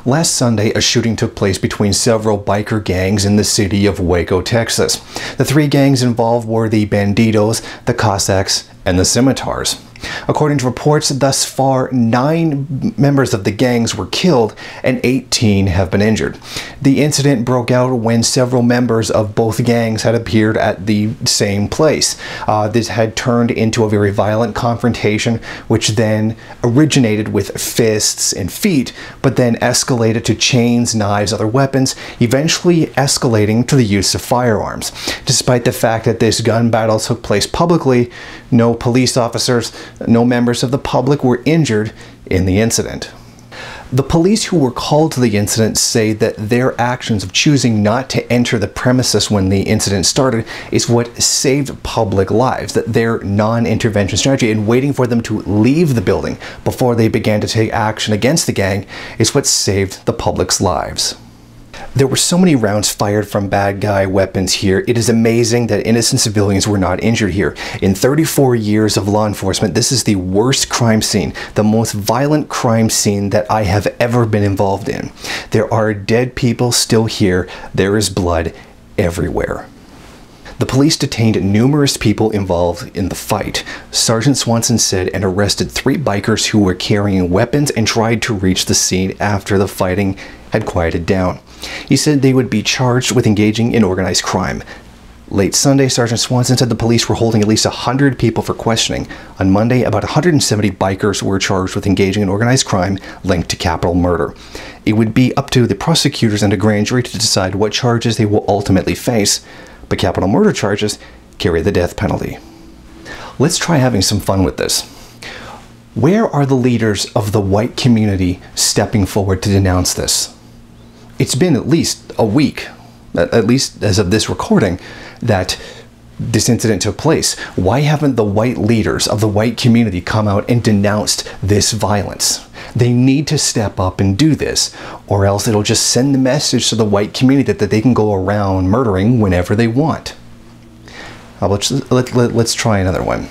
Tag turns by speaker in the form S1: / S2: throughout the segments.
S1: Last Sunday, a shooting took place between several biker gangs in the city of Waco, Texas. The three gangs involved were the Bandidos, the Cossacks, and the Scimitars. According to reports, thus far, 9 members of the gangs were killed and 18 have been injured. The incident broke out when several members of both gangs had appeared at the same place. This had turned into a very violent confrontation, which then originated with fists and feet, but then escalated to chains, knives, other weapons, eventually escalating to the use of firearms. Despite the fact that this gun battle took place publicly, no police officers, no members of the public were injured in the incident. The police who were called to the incident say that their actions of choosing not to enter the premises when the incident started is what saved public lives, that their non-intervention strategy and waiting for them to leave the building before they began to take action against the gang is what saved the public's lives. There were so many rounds fired from bad guy weapons here. It is amazing that innocent civilians were not injured here. In 34 years of law enforcement, this is the worst crime scene, the most violent crime scene that I have ever been involved in. There are dead people still here. There is blood everywhere. The police detained numerous people involved in the fight. Sergeant Swanson said and arrested 3 bikers who were carrying weapons and tried to reach the scene after the fighting had quieted down. He said they would be charged with engaging in organized crime. Late Sunday, Sergeant Swanson said the police were holding at least 100 people for questioning. On Monday, about 170 bikers were charged with engaging in organized crime linked to capital murder. It would be up to the prosecutors and a grand jury to decide what charges they will ultimately face, but capital murder charges carry the death penalty. Let's try having some fun with this. Where are the leaders of the white community stepping forward to denounce this? It's been at least a week, at least as of this recording, that this incident took place. Why haven't the white leaders of the white community come out and denounced this violence? They need to step up and do this, or else it'll just send the message to the white community that they can go around murdering whenever they want. Let's try another one.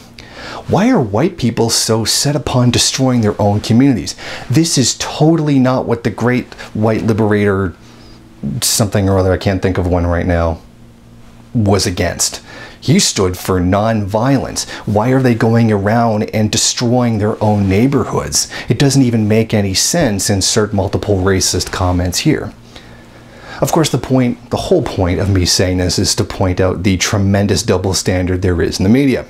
S1: Why are white people so set upon destroying their own communities? This is totally not what the great white liberator, something or other, I can't think of one right now, was against. He stood for non-violence. Why are they going around and destroying their own neighborhoods? It doesn't even make any sense. Insert multiple racist comments here. Of course, the whole point of me saying this is to point out the tremendous double standard there is in the media.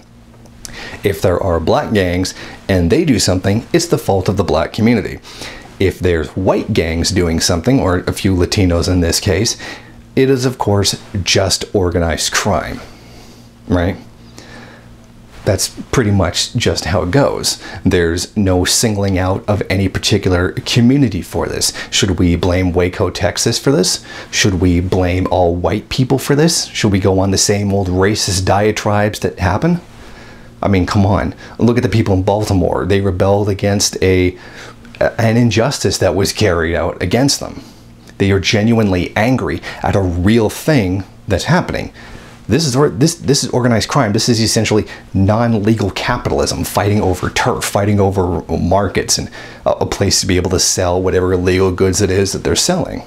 S1: If there are black gangs and they do something, it's the fault of the black community. If there's white gangs doing something, or a few Latinos in this case, it is of course just organized crime, right? That's pretty much just how it goes. There's no singling out of any particular community for this. Should we blame Waco, Texas for this? Should we blame all white people for this? Should we go on the same old racist diatribes that happen? I mean, come on. Look at the people in Baltimore. They rebelled against an injustice that was carried out against them. They are genuinely angry at a real thing that's happening. This is organized crime. This is essentially non-legal capitalism, fighting over turf, fighting over markets and a place to be able to sell whatever illegal goods it is that they're selling.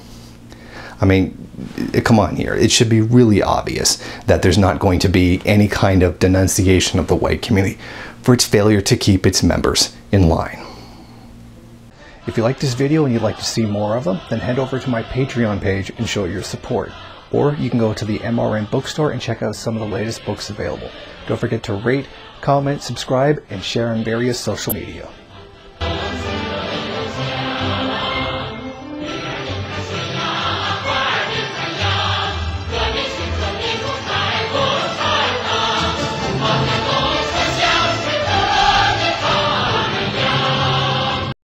S1: I mean, come on here. It should be really obvious that there's not going to be any kind of denunciation of the white community for its failure to keep its members in line. If you like this video and you'd like to see more of them, then head over to my Patreon page and show your support. Or you can go to the MRN bookstore and check out some of the latest books available. Don't forget to rate, comment, subscribe, and share on various social media.